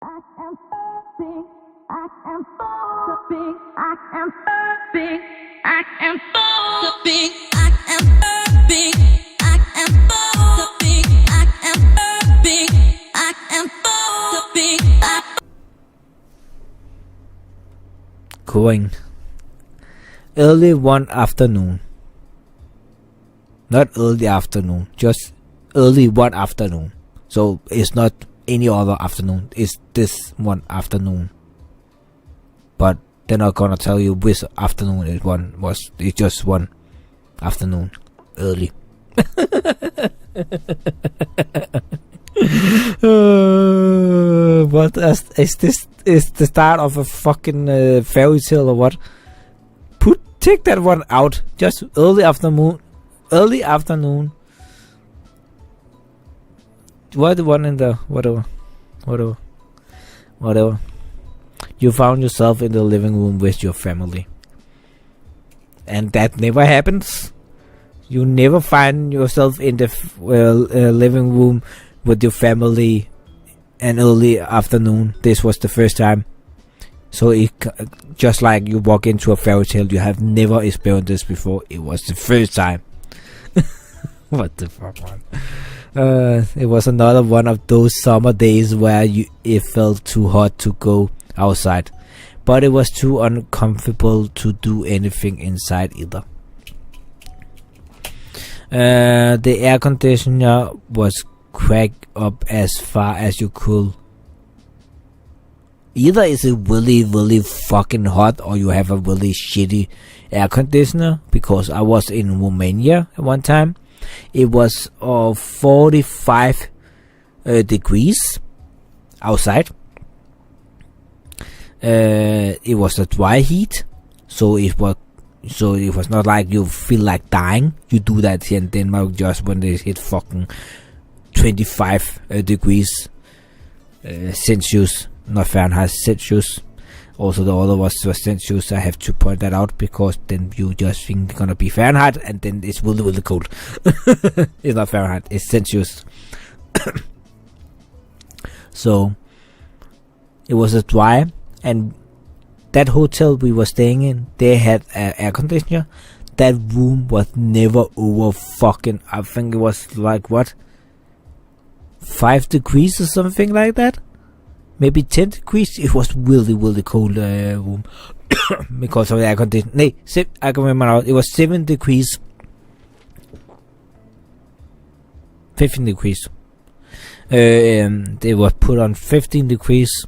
I am big. I am so big. I am big. I am so big. I am big. I am so big. I am big. I am so big. Going early one afternoon. Not early afternoon, just early one afternoon. So it's not any other afternoon, it's this one afternoon. But they're not gonna tell you which afternoon it was. It's just one afternoon early. What is this? Is the start of a fucking fairy tale or what? Take that one out. Just early afternoon. Early afternoon. What the one in the whatever. You found yourself in the living room with your family, and that never happens. You never find yourself in the living room with your family an early afternoon. This was the first time. So it just like you walk into a fairy tale, you have never experienced this before. It was the first time. What the fuck, man? It was another one of those summer days where it felt too hot to go outside, but it was too uncomfortable to do anything inside either. The air conditioner was cranked up as far as you could. Either it's really, really fucking hot, or you have a really shitty air conditioner. Because I was in Romania at one time. It was 45 degrees outside. It was a dry heat, so it was not like you feel like dying. You do that here in Denmark just when they hit fucking 25 degrees Celsius, not Fahrenheit, Celsius. Also the other was Celsius. I have to point that out because then you just think it's gonna be Fahrenheit and then it's really, really cold. It's not Fahrenheit, it's Celsius. So it was a dry, and that hotel we were staying in, they had an air conditioner. That room was never over fucking, I think it was like what, 5 degrees or something like that. Maybe 10 degrees. It was really, really cold room because of the air conditioner. I can remember now. It was 7 degrees. 15 degrees. They were put on 15 degrees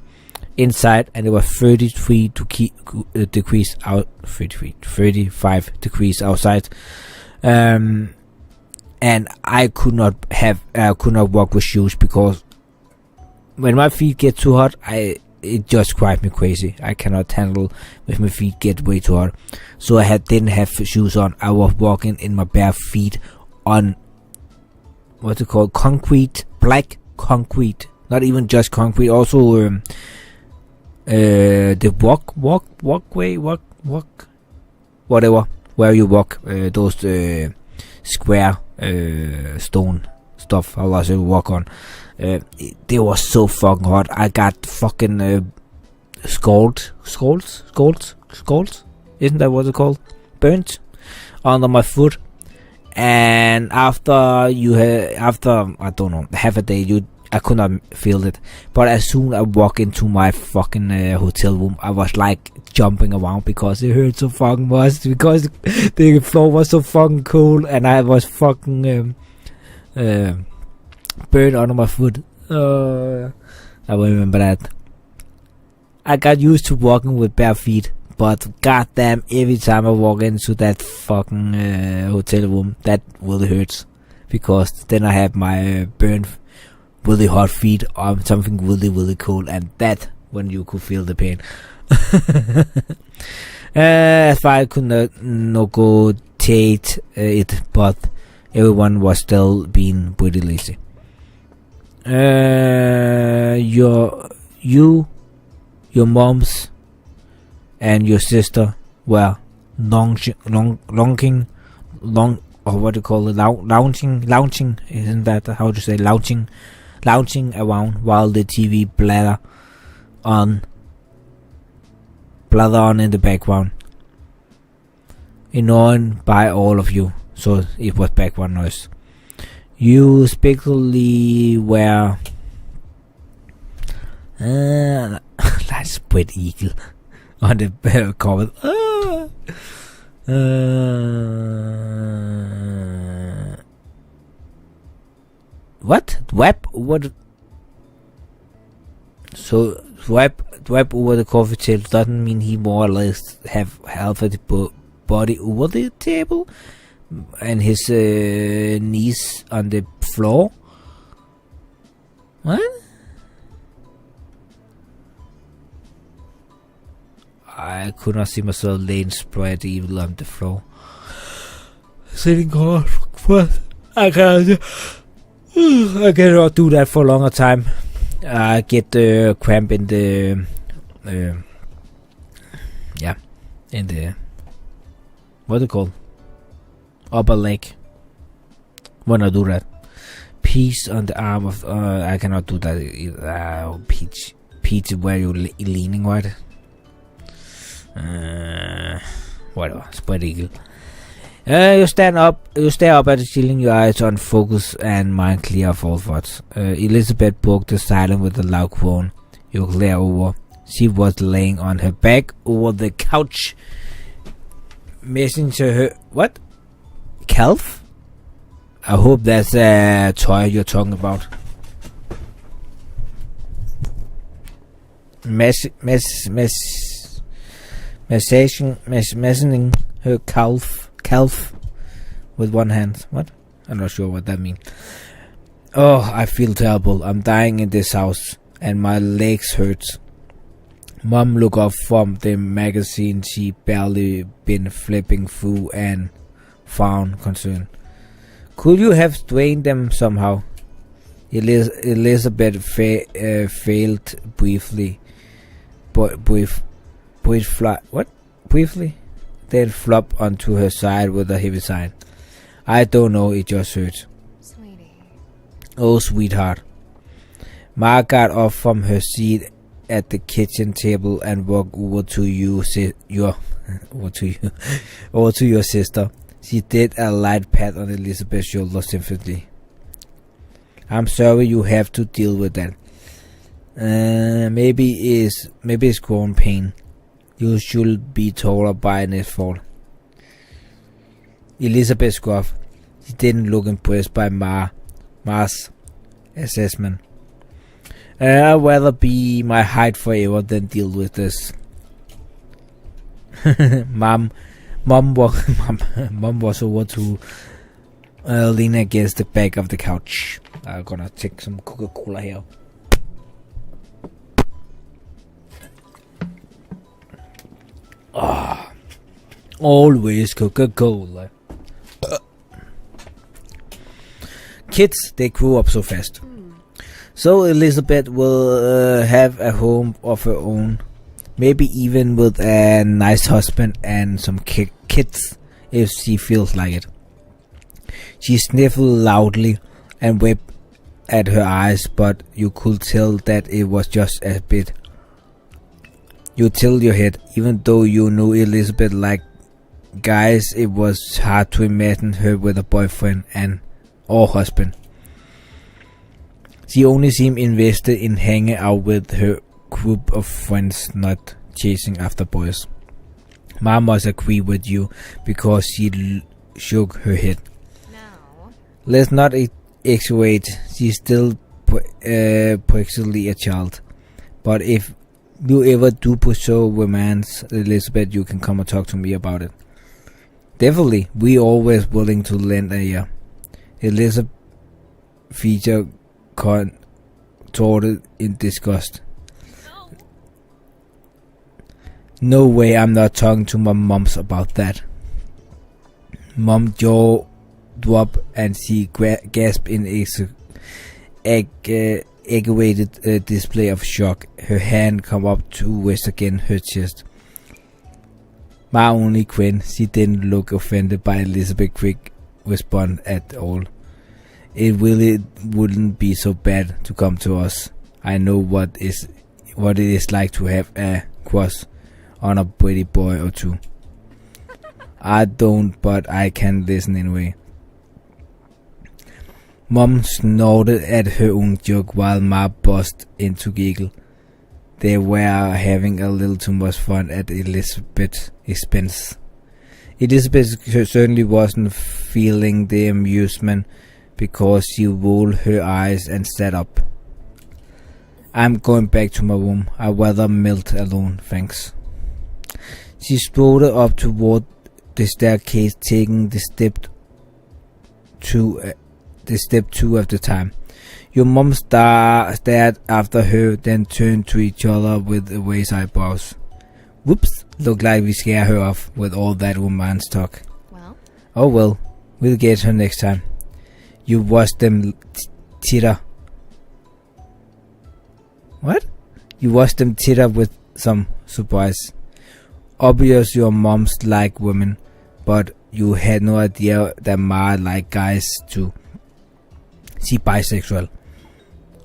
inside, and it was 33 degrees out. 35 degrees outside. And I could not walk with shoes because when my feet get too hot, it just drives me crazy. I cannot handle if my feet get way too hot. So I didn't have shoes on. I was walking in my bare feet on what's it called? Concrete, black concrete. Not even just concrete. Also the walkway, whatever. Where you walk, those square stone stuff. I was walk on. They were so fucking hot. I got fucking scalds. Isn't that what it's called? Burnt under my foot. And after I don't know, half a day, I could not feel it. But as soon as I walk into my fucking hotel room, I was like jumping around because it hurt so fucking much. Because the floor was so fucking cold, and I was fucking burned under my foot. I remember that. I got used to walking with bare feet, but goddamn, every time I walk into that fucking hotel room, that really hurts. Because then I have my burned, really hot feet on something really, really cold, and that when you could feel the pain. As far I could not negotiate it, but everyone was still being pretty lazy. Your moms and your sister were lounging, isn't that how to say, lounging around while the TV bladder on in the background, annoyed by all of you. So it was background noise. You especially were like spread eagle on the cover. What? What? So swipe over the coffee table doesn't mean he more or less have half of the body over the table and his knees on the floor. What? I could not see myself laying spread eagle on the floor. Sitting on what? I cannot do that for a longer time. I get the cramp in the in the what it called upper leg when I do that. Peace on the arm of I cannot do that. Peach where you leaning, right? Whatever. Spread eagle. You stare up at the ceiling, your eyes on focus and mind clear of all thoughts. Elizabeth broke the silence with a loud groan. You glare over. She was laying on her back over the couch. Messenger her. What? Calf? I hope that's a toy you're talking about. Messaging her calf with one hand. What? I'm not sure what that means. Oh, I feel terrible. I'm dying in this house and my legs hurt. Mom looked up from the magazine she barely been flipping through and found concern. Could you have strained them somehow? Elizabeth failed briefly. Briefly? Then flop onto her side with a heavy sigh. I don't know, it just hurts. Sweetie. Oh, sweetheart. Ma got off from her seat at the kitchen table and walked over to your sister. She did a light pat on Elizabeth's shoulder sympathy. I'm sorry you have to deal with that. Maybe it's growing pain. You should be taller by next fall. Elizabeth scoffed. She didn't look impressed by Ma's assessment. I'd rather be my height forever than deal with this. Mom was over to lean against the back of the couch. I'm gonna take some Coca-Cola here. Always Coca-Cola. Kids, they grew up so fast. So Elizabeth will have a home of her own. Maybe even with a nice husband and some kids if she feels like it. She sniffled loudly and wept at her eyes, but you could tell that it was just a bit. You tilt your head, even though you knew Elizabeth liked guys. It was hard to imagine her with a boyfriend or husband. She only seemed invested in hanging out with her group of friends, not chasing after boys. Mom must agree with you because she shook her head. No. Let's not exaggerate. She's still practically a child. But if you ever do pursue romance, Elizabeth, you can come and talk to me about it. Definitely, we always willing to lend a ear. Elizabeth feature contorted in disgust. No way, I'm not talking to my moms about that. Mom jaw dropped and she gasped in aggravated display of shock. Her hand come up to rest against her chest. Ma only grinned. She didn't look offended by Elizabeth's quick response at all. It really wouldn't be so bad to come to us. I know what is what it is like to have a crush on a pretty boy or two. I don't, but I can listen anyway. Mom snorted at her own joke while Ma burst into giggle. They were having a little too much fun at Elizabeth's expense. Elizabeth certainly wasn't feeling the amusement because she rolled her eyes and sat up. I'm going back to my room. I'd rather melt alone, thanks. She strolled up toward the staircase, taking the step two at a time. Your mom stared after her, then turned to each other with raised eyebrows. Whoops, looked like we scare her off with all that romance talk. Well? Oh well, we'll get her next time. You watched them titter. What? You watched them titter with some surprise. Obvious your moms like women, but you had no idea that Ma liked guys too. She's bisexual.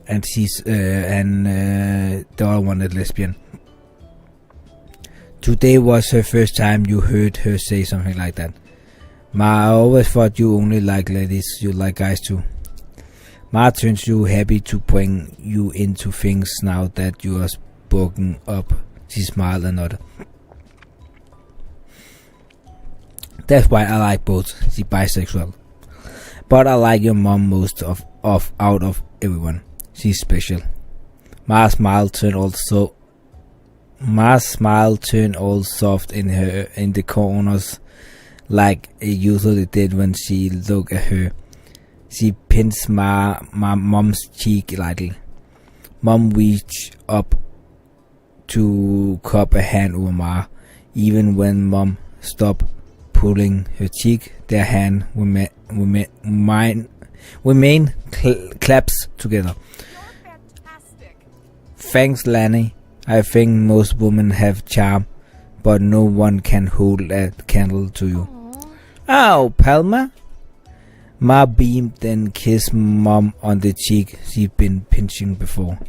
And she's the other one is lesbian. Today was her first time you heard her say something like that. Ma, I always thought you only like ladies, you like guys too. Ma turns you happy to bring you into things now that you are spoken up. She smiled and nodded. That's why I like both. She's bisexual. But I like your mom most out of everyone. She's special. Ma's smile turned all soft in the corners, like it usually did when she looked at her. She pinched my mom's cheek lightly. Mom reached up to cup a hand over Ma. Even when Mom stopped pulling her cheek, their hand remained clasped together. You're fantastic. Thanks, Lanny. I think most women have charm, but no one can hold a candle to you. Aww. Oh, Palma. Ma beamed, then kissed Mom on the cheek she'd been pinching before.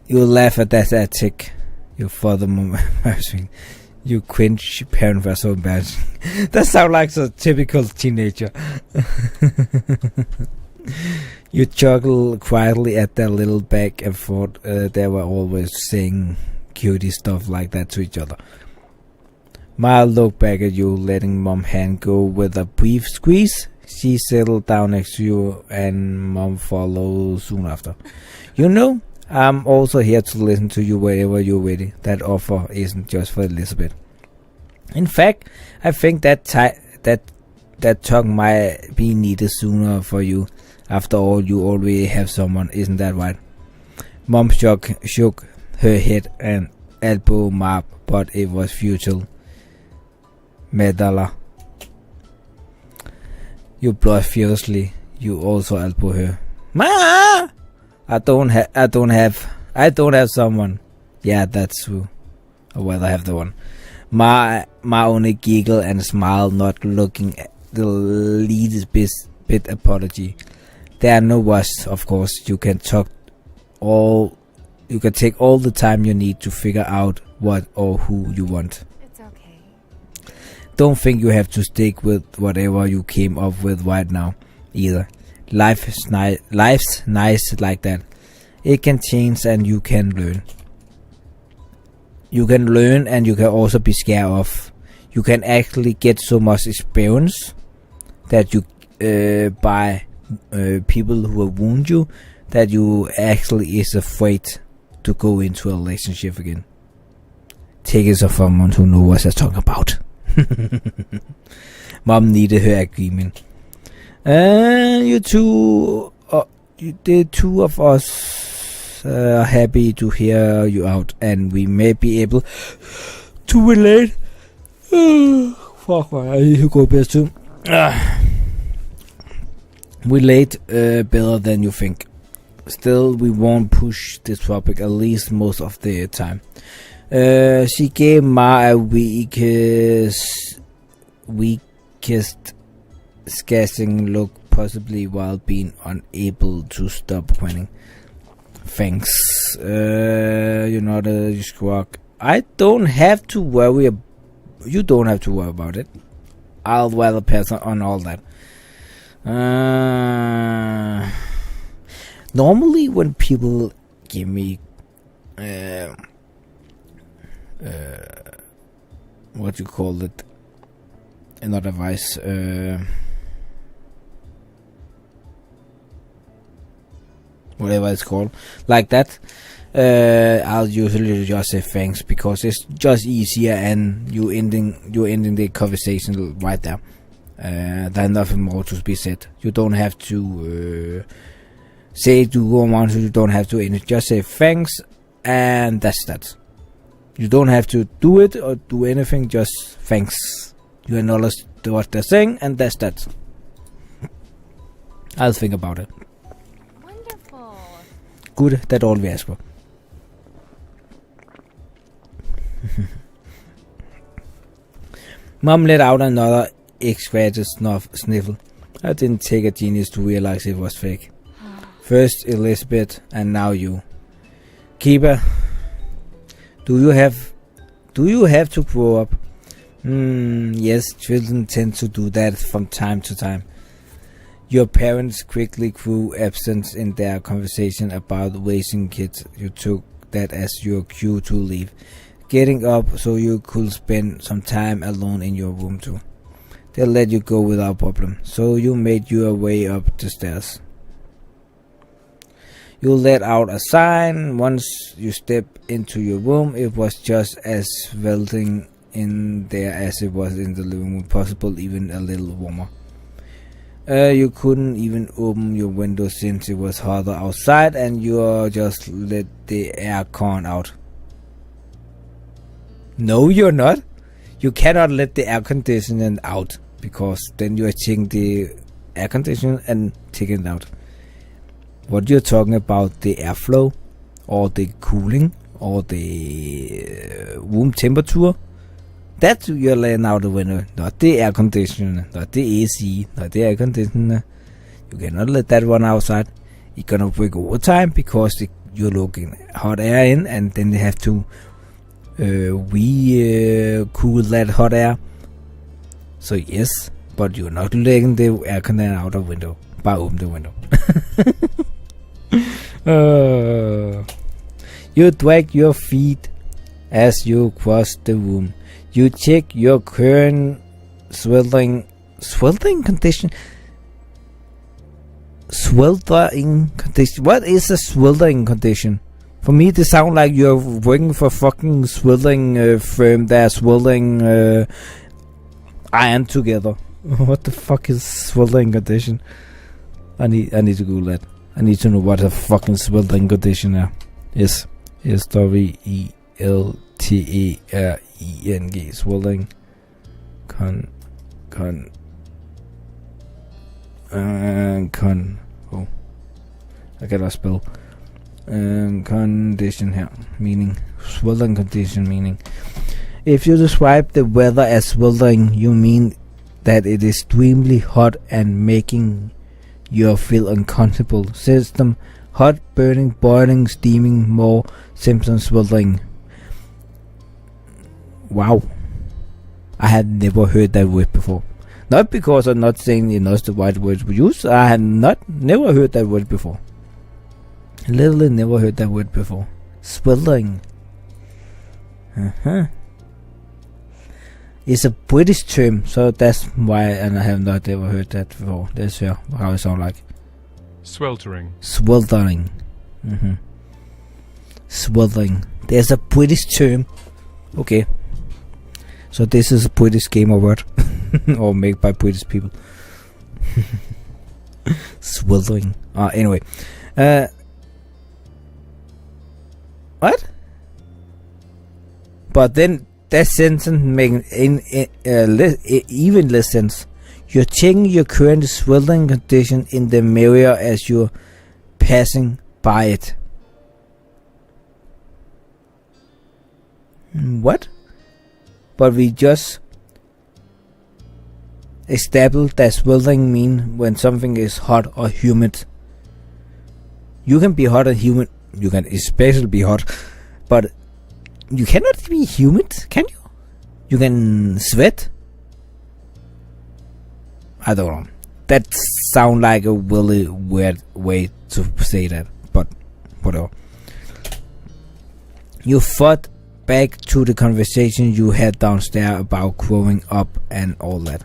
You laugh at that tick. Your father embarrassing. You cringe, parent was so embarrassing. That sounds like a typical teenager. You chuckle quietly at their little back and forth. They were always saying cutie stuff like that to each other. Ma looked back at you, letting Mom's hand go with a brief squeeze. She settled down next to you, and Mom followed soon after. You know, I'm also here to listen to you whenever you're ready. That offer isn't just for Elizabeth. In fact, I think that talk might be needed sooner for you. After all, you already have someone, isn't that right? Mom shook her head and elbowed Ma, but it was futile. Medala. You blushed fiercely. You also elbowed her. Ma! I don't have someone. Yeah, that's true. I'd rather have the one. Ma only giggled and smiled, not looking at the least bit apology. There are no rush, of course. You can take all the time you need to figure out what or who you want. It's okay. Don't think you have to stick with whatever you came up with right now, either. Life's nice like that. It can change and you can learn. You can learn and you can also be scared of. You can actually get so much experience that you by people who will wound you that you actually is afraid to go into a relationship again. Take it from someone who knows what I'm talking about. Mom needed her agreement. The two of us are happy to hear you out, and we may be able to relate. Fuck, I need to go bed too. Relate better than you think. Still, we won't push this topic, at least most of the time. She gave Ma a weakest scathing look, possibly while being unable to stop grinning. Thanks. You're not a squawk. I don't have to worry. You don't have to worry about it. I'll rather pass on all that. Normally, when people give me what you call it, not advice, whatever it's called, like that, I'll usually just say thanks, because it's just easier, and you're ending the conversation right there. There's nothing more to be said. You don't have to say to go on, so you don't have to end it. Just say thanks, and that's that. You don't have to do it or do anything, just thanks. You acknowledge what they're saying, and that's that. I'll think about it. Wonderful. Good, that's all we ask for. Mom let out another excited sniffle. I didn't take a genius to realize it was fake. First Elizabeth, and now you. Kiba, do you have to grow up? Yes, children tend to do that from time to time. Your parents quickly grew absent in their conversation about raising kids. You took that as your cue to leave, getting up so you could spend some time alone in your room too. They let you go without problem, so you made your way up the stairs. You let out a sign. Once you step into your room, it was just as welting in there as it was in the living room, possible even a little warmer. You couldn't even open your window since it was hotter outside, and you just let the air con out. No, you're not. You cannot let the air conditioning out, because then you are taking the air conditioning and taking it out. What you're talking about, the airflow, or the cooling, or the room temperature, that you're letting out the window, not the air conditioner, not the AC, not the air conditioner. You cannot let that one outside. It's gonna work overtime, because you're looking hot air in, and then they have to cool that hot air. So yes, but you're not letting the air conditioner out of window by open the window. You drag your feet as you cross the room. You check your current sweltering condition. Sweltering condition. What is a sweltering condition? For me, it sounds like you're working for fucking sweltering firm that sweltering iron together. What the fuck is sweltering condition? I need to Google that. I need to know what a fucking sweltering condition is. SWELTERENG. Sweltering oh, I cannot spell. Condition here, meaning sweltering condition, meaning if you describe the weather as sweltering, you mean that it is extremely hot and making you feel uncomfortable. System: hot, burning, boiling, steaming, more symptoms, sweltering. Wow, I had never heard that word before. Not because I'm not saying it's not the right word to use. I had never heard that word before. Literally never heard that word before. Sweltering. It's a British term, so that's why, and I have not ever heard that before. That's how it sounds like. Sweltering. Sweltering. Sweltering. There's a British term. Okay. So this is a British gamer word. Or made by British people. Sweltering. Anyway. What? But then that sentence makes even less sense. You're checking your current sweltering condition in the mirror as you're passing by it. What? But we just established that sweltering means when something is hot or humid. You can be hot and humid You can especially be hot, but you cannot be humid, can you? You can sweat. I don't know. That sounds like a really weird way to say that, but whatever. You thought back to the conversation you had downstairs about growing up and all that.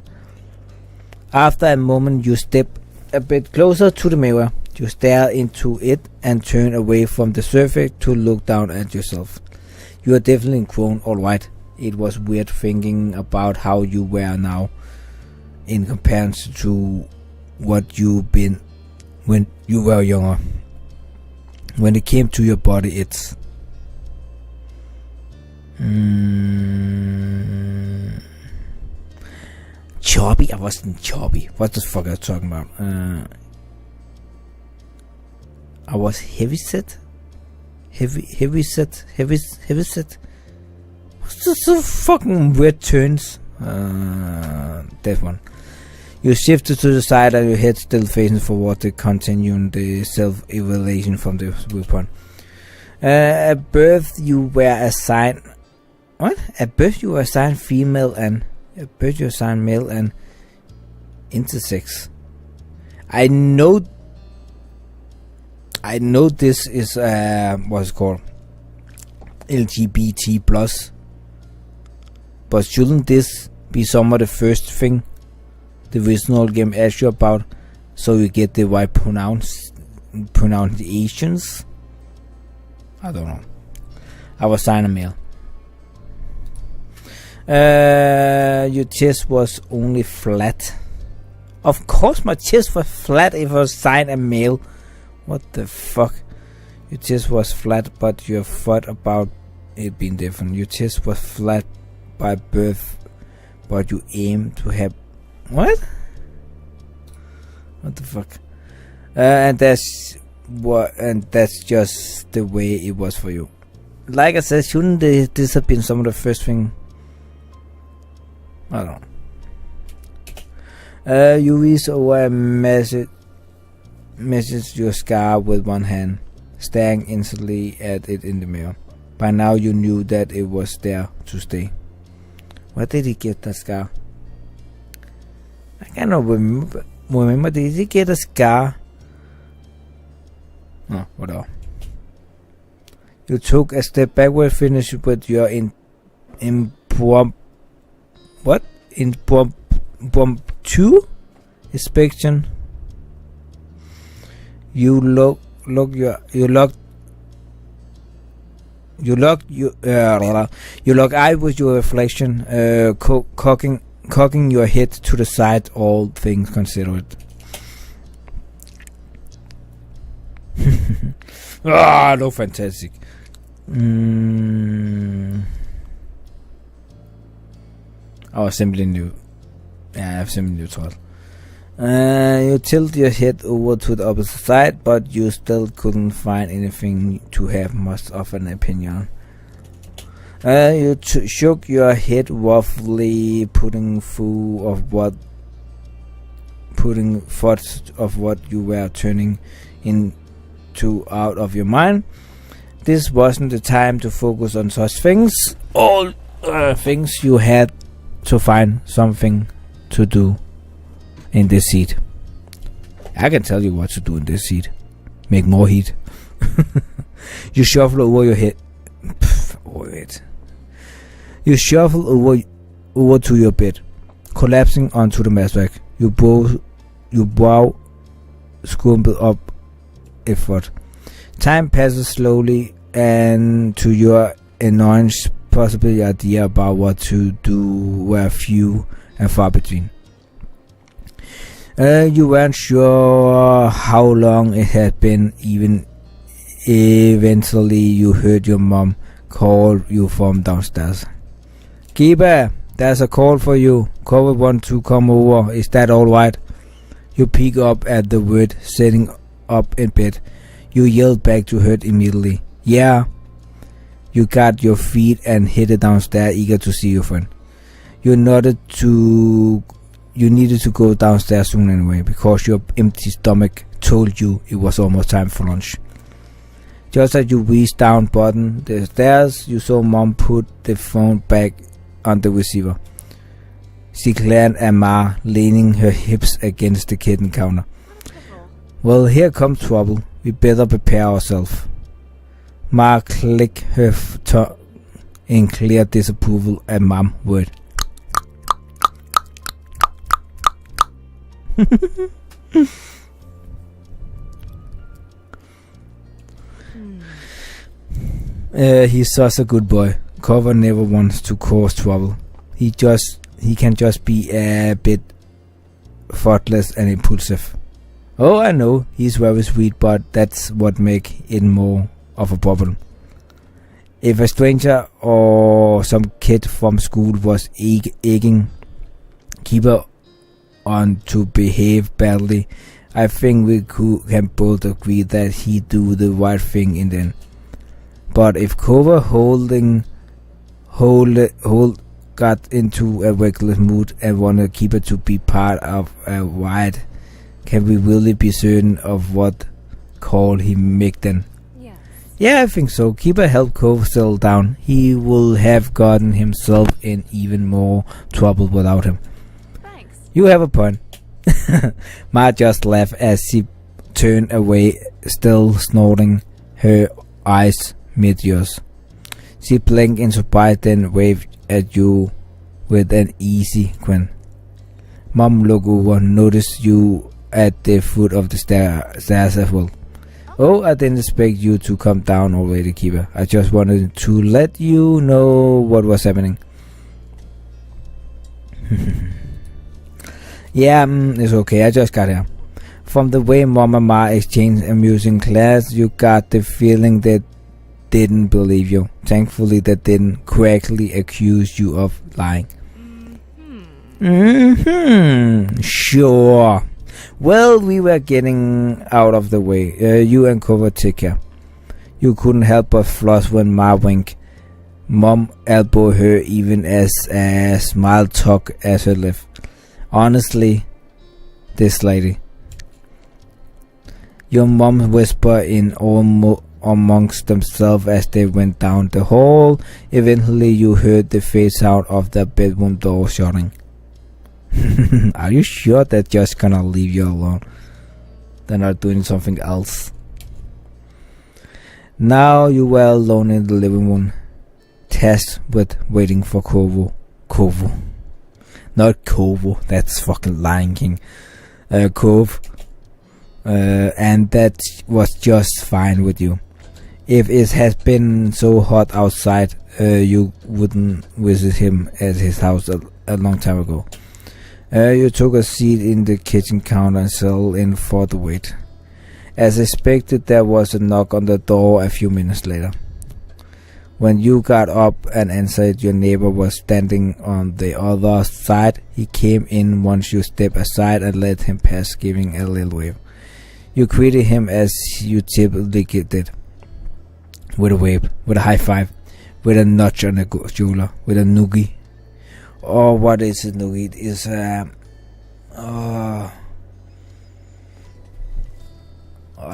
After a moment, you step a bit closer to the mirror. You stare into it and turn away from the surface to look down at yourself. You are definitely grown, alright. It was weird thinking about how you were now in comparison to what you've been when you were younger. When it came to your body, it's chubby. I wasn't chubby. What the fuck are you talking about? I was heavy set. Heavy set. What's this so fucking weird turns? That one. You shifted to the side and your head still facing forward to continue the self-evaluation from the viewpoint. At birth you were assigned... What? At birth you were assigned female and... At birth you were assigned male and... intersex. I know this is... what's it called? LGBT plus. But shouldn't this be some of the first thing the original game asks you about, so you get the right pronunciations? I don't know. I was signed a male. Your chest was only flat. Of course my chest was flat if I was signed a male. What the fuck? Your chest was flat, but you thought about it being different. Your chest was flat by birth, but you aim to have... What? What the fuck? And that's just the way it was for you. Like I said, shouldn't this have been some of the first thing? I don't know. You reach over a message your scar with one hand, staring instantly at it in the mirror. By now you knew that it was there to stay. Where did he get that scar? I cannot remember. Did he get a scar? Oh, whatever. You took a step backward, finished with your impromptu inspection. You locked eye with your reflection, cocking your head to the side, all things considered. No, fantastic. I was simply new. Yeah, I'm simply neutral. You tilt your head over to the opposite side, but you still couldn't find anything to have much of an opinion on. You shook your head roughly, putting thoughts of what you were turning into out of your mind. This wasn't the time to focus on such things. All things you had to find something to do in this seat. I can tell you what to do in this seat. Make more heat. You shuffle over your head. You shuffle over to your bed, collapsing onto the mattress. Your brow scrumpled up effort. Time passes slowly, and to your annoyance, possibly idea about what to do were few and far between. You weren't sure how long it had been. Even eventually you heard your mom call you from downstairs. Kiba, there's a call for you. Cove wants to come over. Is that alright? You peek up at the word sitting up in bed. You yelled back to her immediately. Yeah. You got your feet and headed downstairs, eager to see your friend. You nodded to... You needed to go downstairs soon anyway, because your empty stomach told you it was almost time for lunch. Just as you reached down button the stairs, you saw Mom put the phone back on the receiver. She glared at Ma, leaning her hips against the kitten counter. Well, here comes trouble. We better prepare ourselves. Ma clicked her tongue in clear disapproval at Mom's word. He's such a good boy. Cover never wants to cause trouble. He can just be a bit thoughtless and impulsive. Oh, I know, he's very sweet, but that's what makes it more of a problem. If a stranger or some kid from school was egging Kiba on to behave badly, I think we can both agree that he do the right thing in the end. But if Cove Holden got into a reckless mood and wanted Kiba to be part of a ride, can we really be certain of what call he make then? Yes. Yeah, I think so. Kiba helped Cove settle down. He will have gotten himself in even more trouble without him. Thanks. You have a point. Ma just laughed as she turned away, still snorting, her eyes met yours. She blinked in surprise, then waved at you with an easy grin. Mom looked over, noticed you at the foot of the stairs as well. Oh, I didn't expect you to come down already, Kiba. I just wanted to let you know what was happening. Yeah, it's okay, I just got here. From the way Mom and Ma exchanged amusing glares, you got the feeling they didn't believe you. Thankfully, they didn't correctly accuse you of lying. Sure. Well, we were getting out of the way. You and Cover take care. You couldn't help but flush when Ma winked. Mom elbowed her even as a smile tugged at her lip. Honestly, this lady. Your mom whispered in amongst themselves as they went down the hall. Eventually, you heard the fade sound of the bedroom door shutting. Are you sure they're just gonna leave you alone? They're not doing something else. Now you were alone in the living room, tasked with waiting for Cove. Not Cove, that's fucking Lion King. Cove. And that was just fine with you. If it had been so hot outside, you wouldn't visit him at his house a long time ago. You took a seat in the kitchen counter and settled in for the wait. As expected, there was a knock on the door a few minutes later. When you got up and answered, your neighbor was standing on the other side. He came in once you stepped aside and let him pass, giving a little wave. You greeted him as you typically did. With a wave, with a high five, with a nudge on the shoulder, with a noogie. Oh, what is a noogie? It is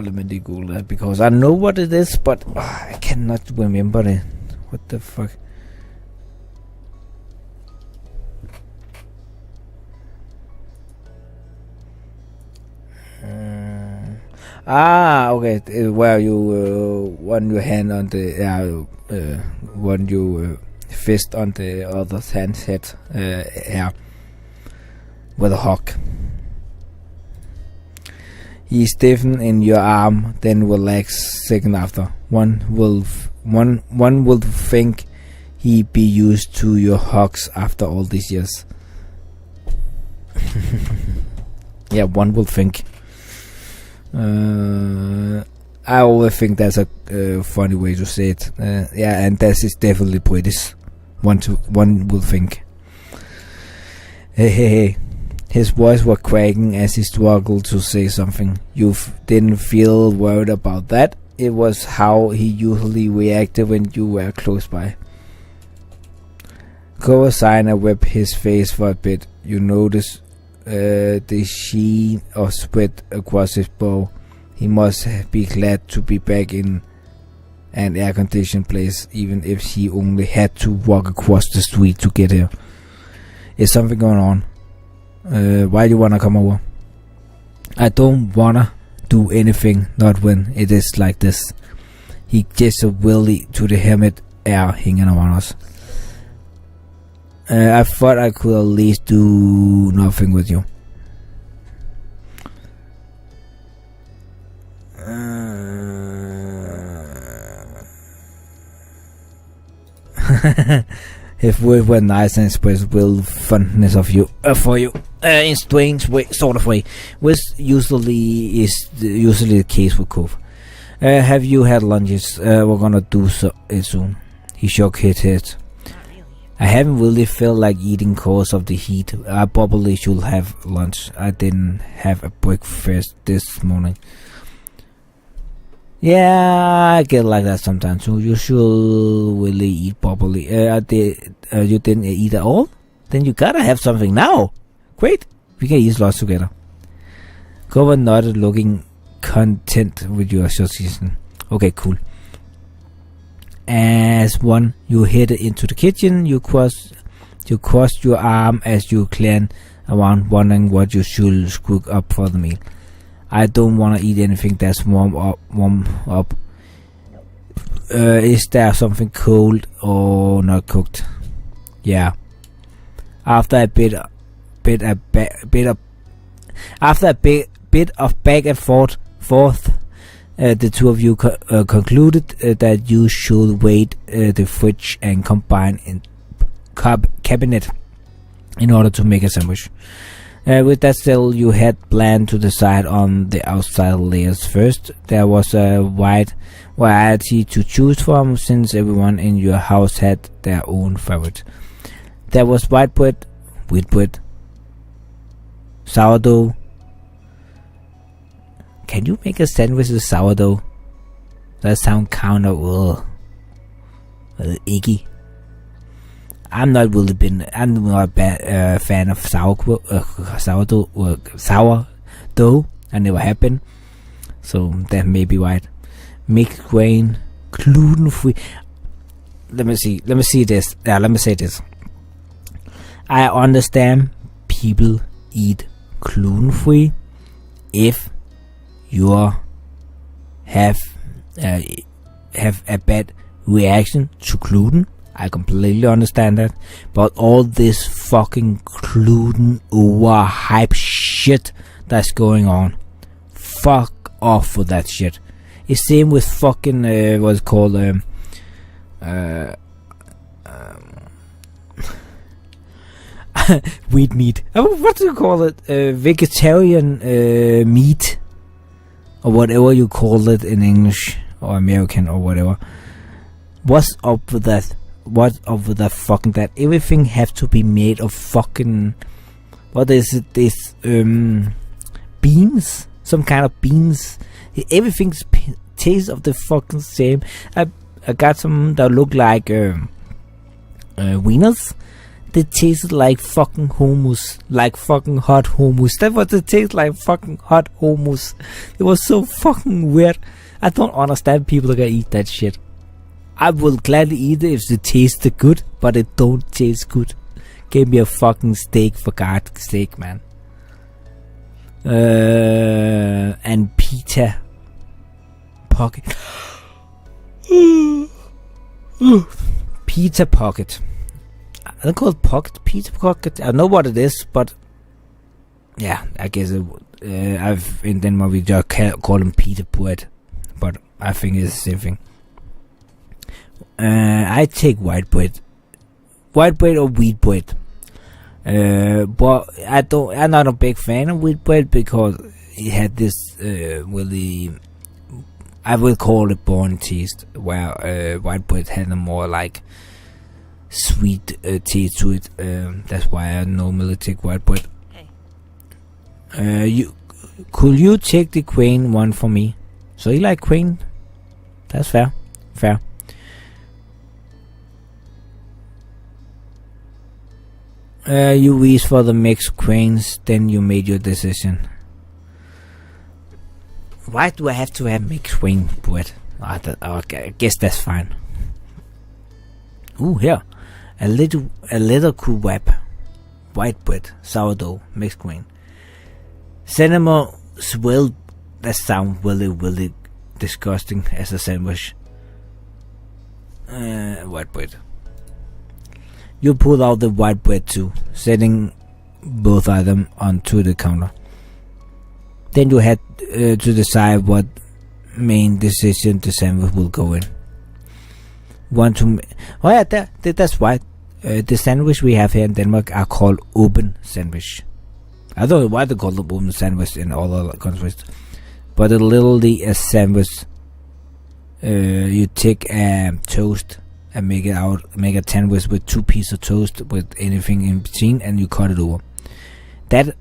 let me Google that because I know what it is, but I cannot remember it. What the fuck? Okay. Where you one your hand on the one you fist on the other hand's head with a hug. He stiffened in your arm, then relaxed second after. One will think he be used to your hugs after all these years. Yeah, one will think. I always think that's a funny way to say it. Yeah, and that is definitely British. One will think. Hey. His voice was cracking as he struggled to say something. You didn't feel worried about that. It was how he usually reacted when you were close by. Cove signed and whipped his face for a bit. You noticed the sheen of sweat across his brow. He must be glad to be back in and air-conditioned place, even if he only had to walk across the street to get here. Is something going on? Why do you wanna come over? I don't wanna do anything, not when it is like this. He gestured Willie to the helmet air hanging around us. I thought I could at least do nothing with you. If we were nice and express will fondness of you for you in strange way, sort of way, which usually is the case with Cove. Have you had lunches? We're gonna do so soon. He shook his head. I haven't really felt like eating cause of the heat. I probably should have lunch. I didn't have a breakfast this morning. Yeah, I get like that sometimes. So you should really eat properly. You didn't eat at all? Then you gotta have something now. Great, we can eat lots together. Cove nodded, looking content with your association. Okay, cool. As one, you headed into the kitchen. You crossed your arm as you glanced around, wondering what you should cook up for the meal. I don't want to eat anything that's warm up. Is there something cold or not cooked? Yeah. After a bit of back and forth, the two of you concluded that you should wait the fridge and combine in cabinet in order to make a sandwich. With that still, you had planned to decide on the outside layers first. There was a wide variety to choose from, since everyone in your house had their own favorite. There was white bread, wheat bread, sourdough. Can you make a sandwich with sourdough? That sounds kind of icky. I'm not a fan of sourdough. I never have been, so that may be right. Mixed grain, gluten-free. Let me say this. I understand people eat gluten-free if you have a bad reaction to gluten. I completely understand that, but all this fucking gluten overhype shit that's going on, fuck off with that shit. It's same with fucking what's called wheat meat. What do you call it? Vegetarian meat, or whatever you call it in English or American or whatever. What's up with that? What of the fucking that everything have to be made of fucking, what is it, this beans, some kind of beans. Everything's tastes of the fucking same. I got some that look like wieners. They taste like fucking hummus, like fucking hot hummus. That's what they taste like, fucking hot hummus. It was so fucking weird. I don't understand people that eat that shit. I will gladly eat it if it tastes good, but it don't taste good. Give me a fucking steak, for God's sake, man. And pizza pocket. Pizza pocket. I don't call it pocket, pizza pocket. I know what it is, but yeah, I guess it. I've in Denmark we just call them pizza bread, but I think it's the same thing. I take white bread or wheat bread. But I'm not a big fan of wheat bread because it had this really, I will call it born taste, where white bread had a more like sweet taste to it. That's why I normally take white bread. Could you take the crane one for me? So you like crane? That's fair. You reached for the mixed cranes, then you made your decision. Why do I have to have mixed crane bread? Okay, I guess that's fine. Ooh, here. A little cool wrap. White bread, sourdough, mixed grain. Cinnamon swirl. That sounds really, really disgusting as a sandwich. White bread. You pull out the white bread too, setting both items onto the counter. Then you had to decide what main decision the sandwich will go in. That's right. The sandwich we have here in Denmark are called open sandwich. I don't know why they call them open sandwich in all other countries, but it's literally a sandwich. You take a toast and make a sandwich with 2 pieces of toast with anything in between, and you cut it over. That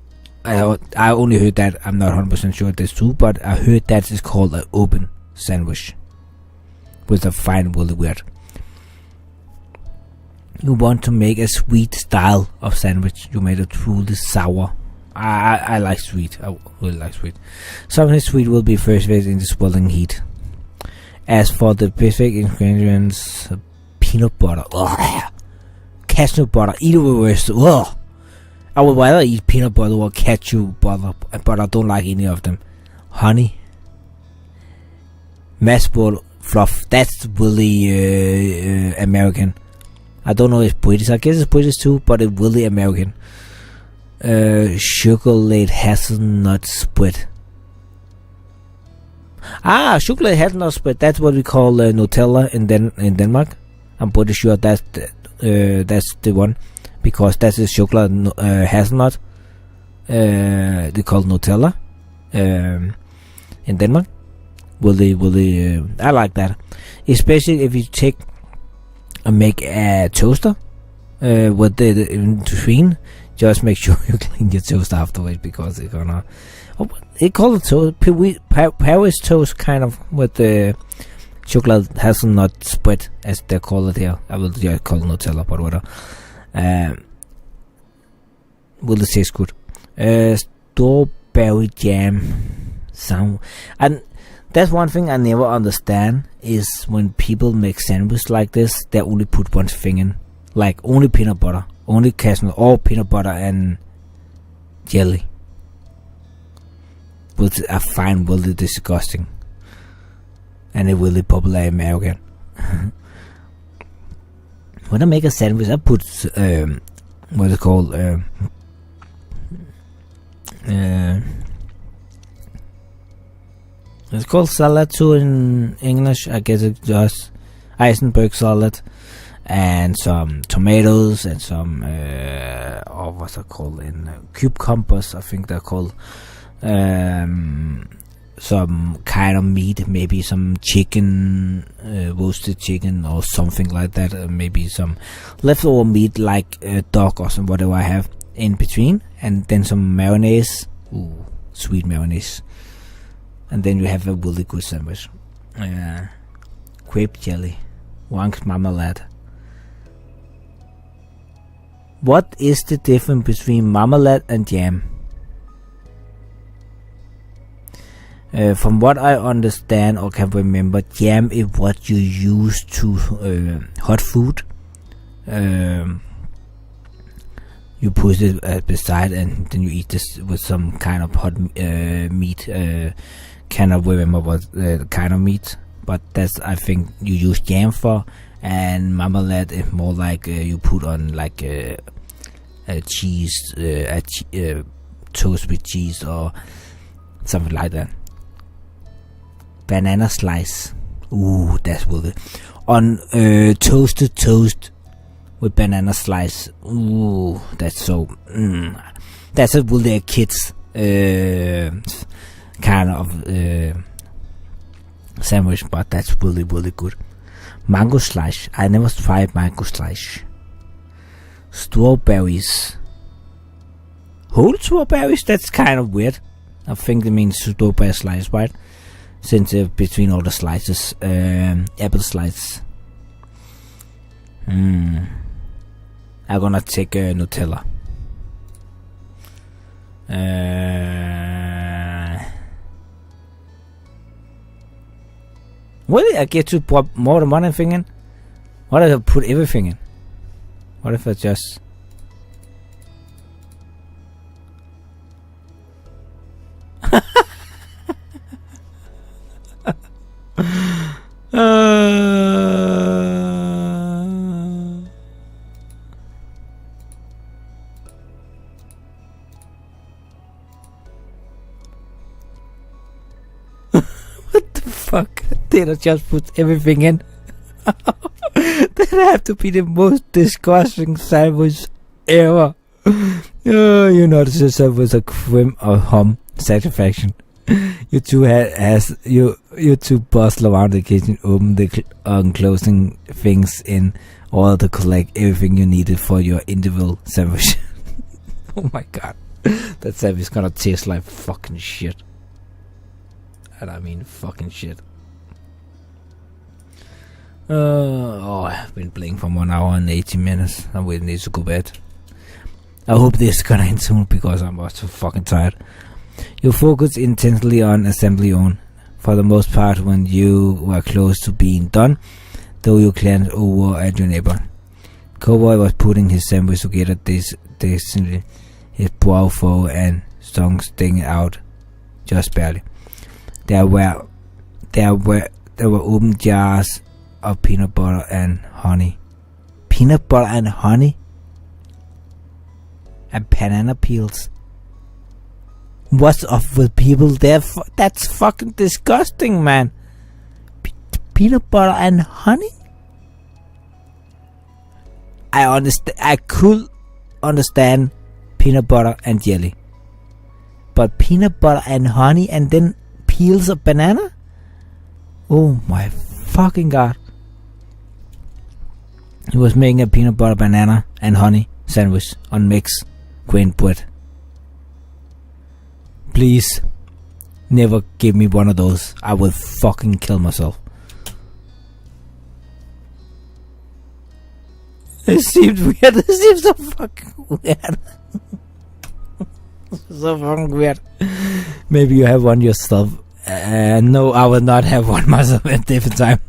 I only heard that. I'm not 100% sure that's true, but I heard that is called an open sandwich, with a fine really weird. You want to make a sweet style of sandwich. You made it truly sour. I like sweet. I really like sweet. Something sweet will be first phase in the swelling heat. As for the basic ingredients, peanut butter. Ugh. Cashew butter. Either worst. Ugh. I would rather eat peanut butter or cashew butter, but I don't like any of them. Honey. Mashed potato fluff. That's really American. I don't know if it's British. I guess it's British too, but it's really American. Chocolate hazelnut spread. Chocolate hazelnut spread. That's what we call Nutella in Denmark. I'm pretty sure that's the one, because that's a chocolate hazelnut. They call Nutella in Denmark. Really, I like that, especially if you take and make a toaster with the in between. Just make sure you clean your toast afterwards, because it's gonna. It called it toast, Paris toast, kind of, with the chocolate hazelnut spread, as they call it here. I will just call it Nutella, but whatever. Will it taste good? Strawberry jam sound, and that's one thing I never understand, is when people make sandwiches like this, they only put one thing in, like only peanut butter, only cashew, or peanut butter and jelly, which I find really disgusting, and it's really popular in American. When I make a sandwich, I put what is called it's called salad too in English. I guess it's just iceberg salad, and some tomatoes, and some what's it called in cucumbers, I think they're called. Some kind of meat, maybe some chicken, roasted chicken or something like that. Maybe some leftover meat like dog or some whatever I have in between, and then some mayonnaise. Ooh, sweet mayonnaise. And then you have a really good sandwich. Grape jelly, Wang's marmalade. What is the difference between marmalade and jam? From what I understand or can remember, jam is what you use to hot food. You put it beside, and then you eat this with some kind of hot meat. Cannot remember what kind of meat, but that's, I think, you use jam for. And marmalade is more like you put on like a cheese, toast with cheese or something like that. Banana slice. Ooh, that's really on toasted toast with banana slice. Ooh, that's so. That's really a kid's kind of sandwich, but that's really, really good. Mango slice. I never tried mango slice. Strawberries. Whole strawberries? That's kind of weird. I think it means strawberry slice, right? Since between all the slices, apple slice. I'm gonna take Nutella. Really? I get to put more than one thing in? What if I put everything in? What if I just... What the fuck? Did I just put everything in? That have to be the most disgusting sandwich ever. You notice yourself with a quim of hum satisfaction. You two bustle around the kitchen, open the closing things in order to collect everything you needed for your individual sandwich. Oh my god, that sandwich is gonna taste like fucking shit. And I mean fucking shit. I've been playing for 1 hour and 80 minutes. I really need to go bed. I hope this is gonna end soon because I'm so fucking tired. You focus intensely on assembly on. For the most part, when you were close to being done, though you glanced over at your neighbor. Cowboy was putting his sandwich together decently, his brow furrow and tongue sticking out just barely. There were open jars of peanut butter and honey. Peanut butter and honey? And banana peels. What's up with people there? That's fucking disgusting, man. Peanut butter and honey? I could understand peanut butter and jelly. But peanut butter and honey and then peels of banana? Oh my fucking god. He was making a peanut butter, banana and honey sandwich on mixed grain bread. Please, never give me one of those. I will fucking kill myself. It seems weird. It seems so fucking weird. So fucking weird. Maybe you have one yourself. No, I will not have one myself at a different time.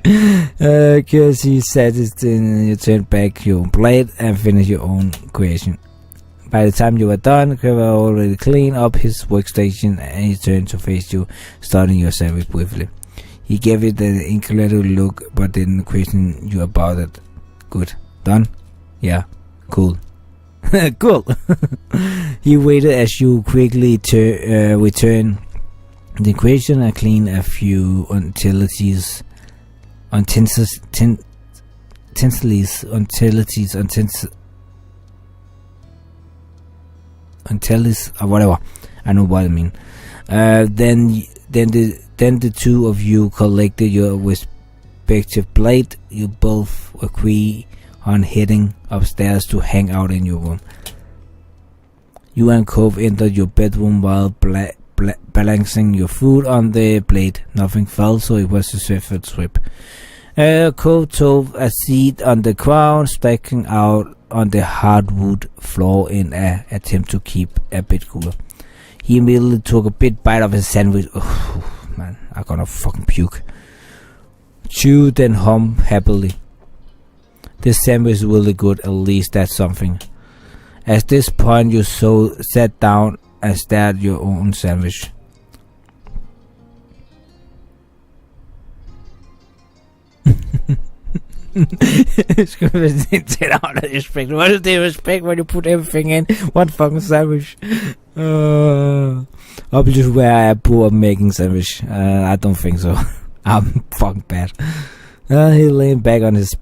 Because he said it, you turn back your own plate and finish your own creation. By the time you were done, Kiba already cleaned up his workstation and he turned to face you, starting your sandwich briefly. He gave it an incredible look but didn't question you about it. Good. Done? Yeah. Cool. Cool. He waited as you quickly return the equation and clean a few utilities, or whatever. I know what I mean. Then the two of you collected your respective plate. You both agree on heading upstairs to hang out in your room. You and Cove entered your bedroom while balancing your food on the plate. Nothing fell, so it was a swift trip. Cove took a seat on the ground, stacking out on the hardwood floor in an attempt to keep a bit cooler. He immediately took a bit bite of his sandwich. Oh man, I'm gonna fucking puke. Chewed then hummed happily. This sandwich is really good, at least that's something. At this point you sat down and stared at your own sandwich. Respect. What is the respect when you put everything in one fucking sandwich? Obviously where I am poor at making sandwich. I don't think so. I'm fucking bad. He leaned back on his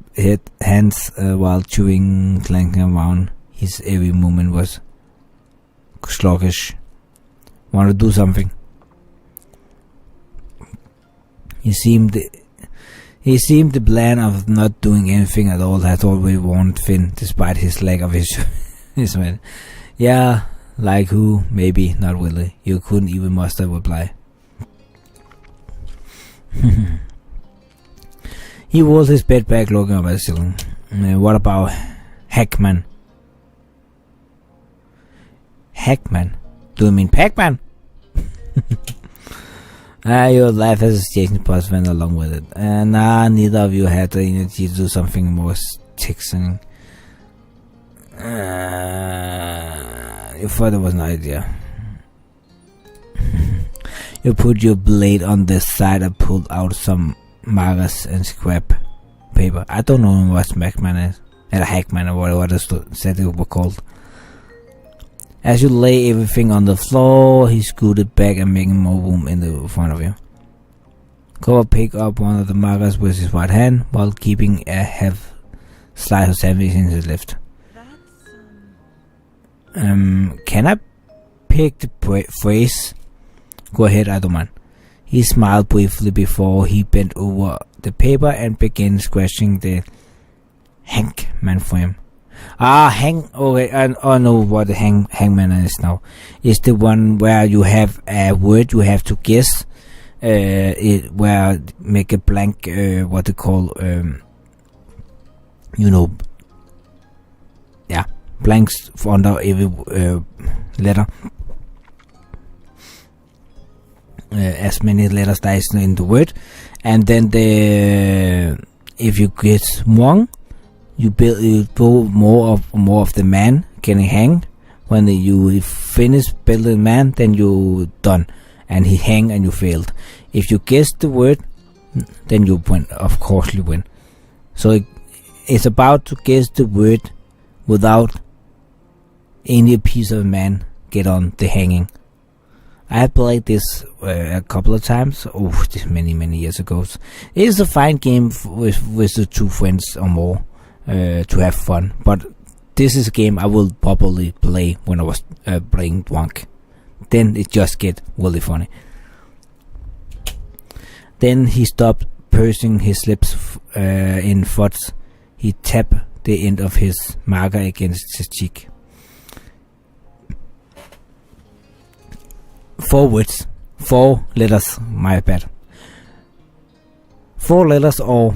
hands while chewing, clanking around. His every movement was sluggish. Want to do something? He seemed the plan of not doing anything at all had already warned Finn, despite his lack of his man. Yeah, like who? Maybe, not really. You couldn't even muster a reply. He rolled his bed back, looking up at the ceiling. What about Hackman? Hackman? Do you mean Pac-Man? Your life association pods went along with it. And neither of you had the energy to do something more taxing. You thought it was an idea. You put your blade on the side and pulled out some markers and scrap paper. I don't know what Smackman is. Or Hackman or whatever it said it was called. As you lay everything on the floor, he scooted back and making more room in the front of you. Cove picked up one of the markers with his right hand while keeping a half slice of sandwich in his left. Can I pick the phrase? Go ahead, I don't mind. He smiled briefly before he bent over the paper and began scratching the hangman frame. Okay, I know what the hangman is now. It's the one where you have a word you have to guess. Where make a blank, what they call, blanks under every letter. As many letters there is in the word, and then if you get wrong, you build more of the man getting hang. When you finish building man, then you done, and he hang and you failed. If you guess the word, then you win. Of course you win. So it's about to guess the word without any piece of man get on the hanging. I have played this a couple of times. This many years ago. It is a fine game with the two friends or more to have fun. But this is a game I will probably play when I was playing drunk. Then it just get really funny. Then he stopped pursing his lips in thoughts. He tapped the end of his marker against his cheek. 4 words. 4 letters. My bad. 4 letters or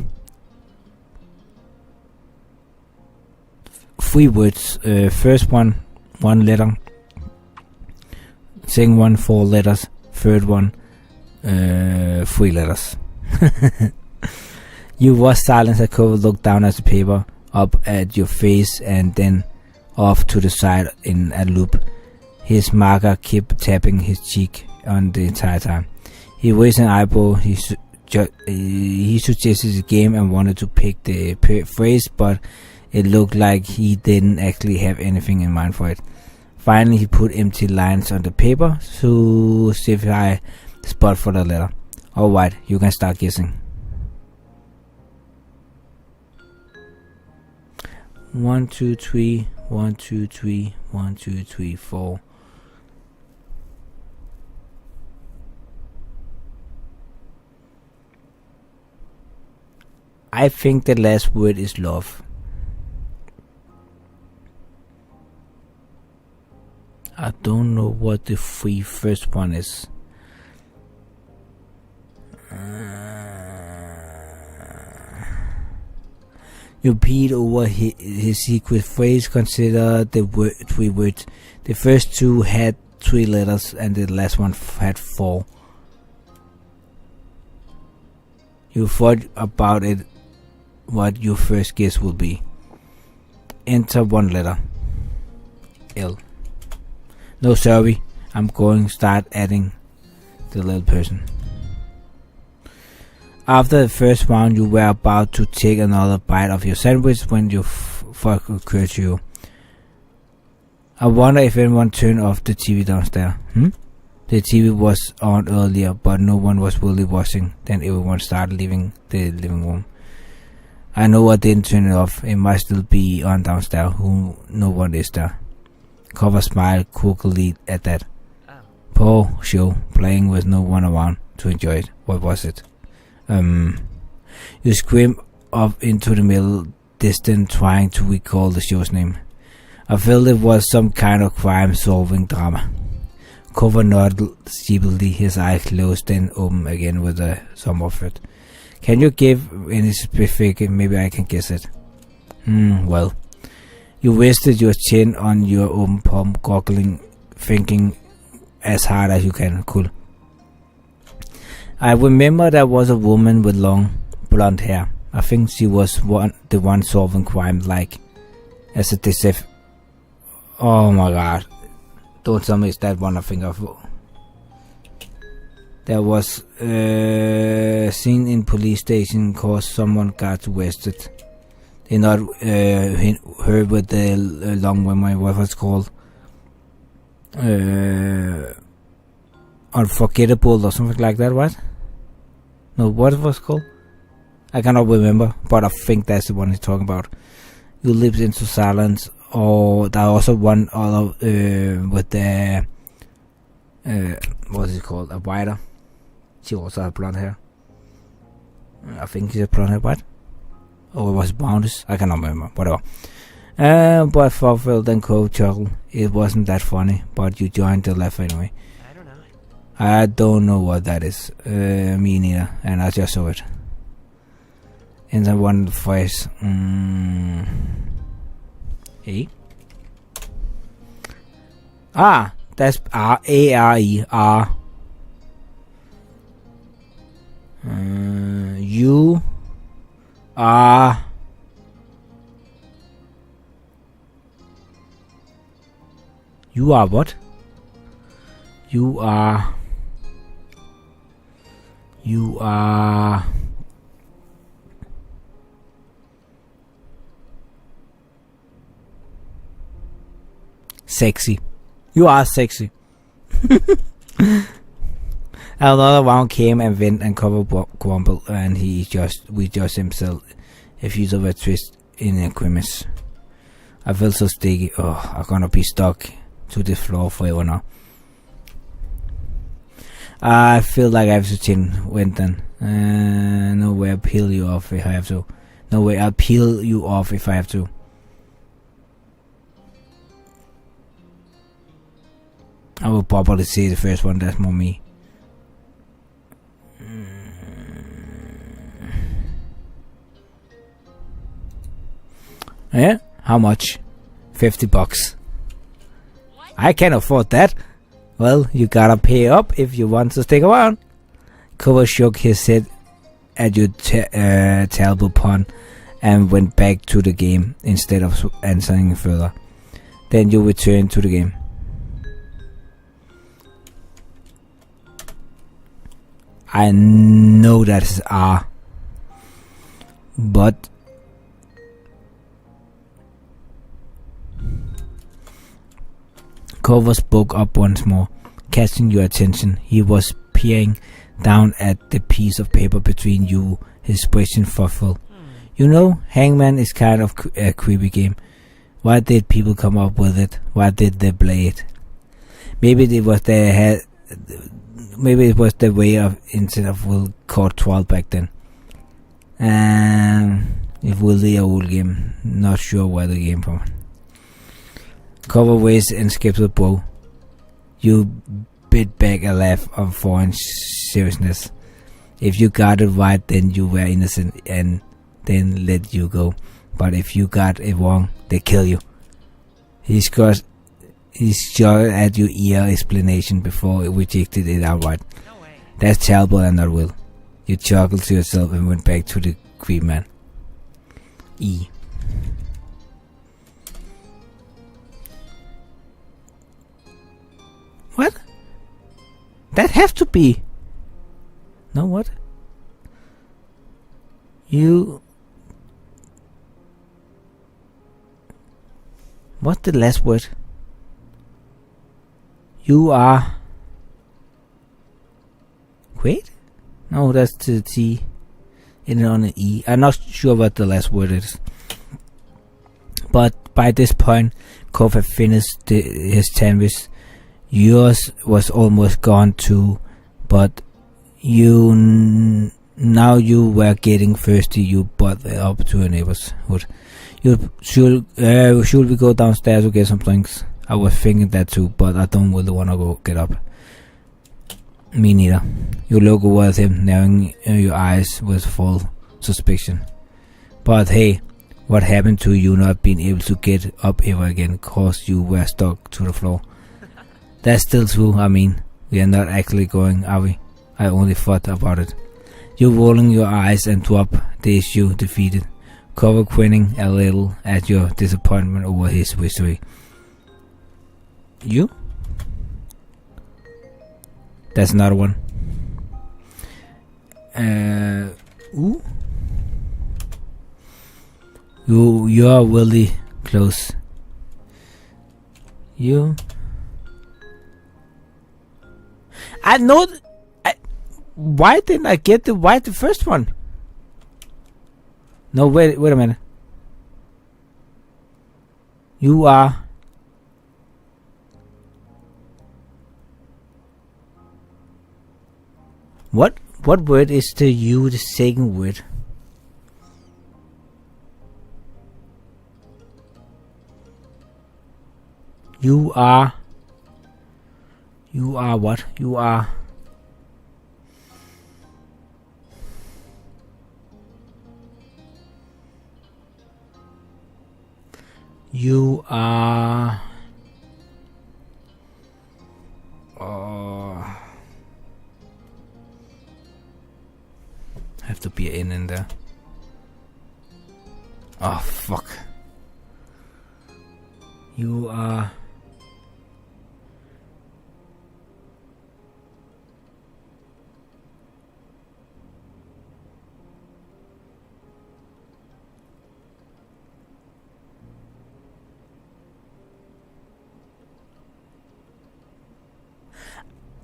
3 words. First one 1 letter. Second one 4 letters. Third one 3 letters. You was silent as Cove looked down at the paper, up at your face, and then off to the side in a loop. His marker kept tapping his cheek on the entire time. He raised an eyebrow. He suggested the game and wanted to pick the phrase, but it looked like he didn't actually have anything in mind for it. Finally, he put empty lines on the paper to signify the spot for the letter. Alright, you can start guessing. 1, 2, 3, 1, 2, 3, 1, 2, 3, 4. I think the last word is love. I don't know what the first one is. You repeat over his secret phrase. Consider the 3 words. The first 2 had 3 letters and the last one had 4. You thought about it, what your first guess will be. Enter 1 letter. L. No, sorry. I'm going to start adding the little person. After the first round, you were about to take another bite of your sandwich when your thought occurred to you. I wonder if anyone turned off the TV downstairs. The TV was on earlier, but no one was really watching. Then everyone started leaving the living room. I know I didn't turn it off. It might still be on downstairs. No one is there. Cove smiled quirkily at that. Paw show, playing with no one around to enjoy it. What was it? You screamed up into the middle distance, trying to recall the show's name. I felt it was some kind of crime-solving drama. Cove nodded sleepily, his eyes closed, then opened again with some effort. Can you give any specific? Maybe I can guess it. Well. You rested your chin on your open palm, goggling, thinking as hard as you can. Cool. I remember there was a woman with long blonde hair. I think she was the one solving crime, like as a detective. Oh my god! Don't tell me it's that one I think of. There was seen in police station cause someone got arrested. They not her with the long memory. What was it called? Unforgettable or something like that, right? No, what was it called? I cannot remember, but I think that's the one he's talking about. You live into silence, or there also one other with the what is it called? A writer. She also had blonde hair. I think she had blonde hair, right? Or was it brownish? I cannot remember. Whatever. But for Phil and Cove chuckle, it wasn't that funny, but you joined the laugh anyway. I don't know what that is. Me neither, and I just saw it. In the one phrase. Hey. Ah, that's A-R-E. R. You are what? You are sexy. You are sexy. Another round came and went and covered grumbled, and we just himself a fuse of a twist in a grimace. I felt so sticky. Oh, I'm gonna be stuck to the floor forever now. I feel like I have to change when then. No way I'll peel you off if I have to. No way I'll peel you off if I have to. I will probably say the first one, that's more me. Yeah? How much? $50. I can't afford that. Well, you gotta pay up if you want to stick around. Cove shook his head at your terrible pun and went back to the game instead of answering further. Then you returned to the game. I know that is R, but Cove spoke up once more, catching your attention. He was peering down at the piece of paper between you, his expression thoughtful. You know, Hangman is kind of a creepy game. Why did people come up with it? Why did they play it? Maybe it was the way of instead of will called 12 back then. It was the old game. Not sure where the game from. Cover waist and skipped the bow. You bit back a laugh of foreign seriousness. If you got it right, then you were innocent and then let you go. But if you got it wrong, they kill you. He shot at your ear explanation before it rejected it outright. No way. That's terrible and not will. You chuckled to yourself and went back to the creep man. E. What? That have to be. No, what? You. What's the last word? You are. Wait? No, that's the T. And on an E. I'm not sure what the last word is. But by this point, Cove had finished his sandwich. Yours was almost gone too, but now you were getting thirsty. You brought up to a neighborhood. Should we go downstairs to get some drinks? I was thinking that too, but I don't really want to go get up. Me neither. You look over at him, narrowing your eyes with full suspicion. But hey, what happened to you not being able to get up ever again? Cause you were stuck to the floor. That's still true. I mean, we are not actually going, are we? I only thought about it. You rolling your eyes and drop the issue defeated. Cover grinning a little at your disappointment over his victory. You? That's another one. Ooh. You're really close. You. I know. Why didn't I get the first one? No, wait a minute. You are. What word is the second word? You are what? You are. You are. Have to be an in there. Oh fuck. You are.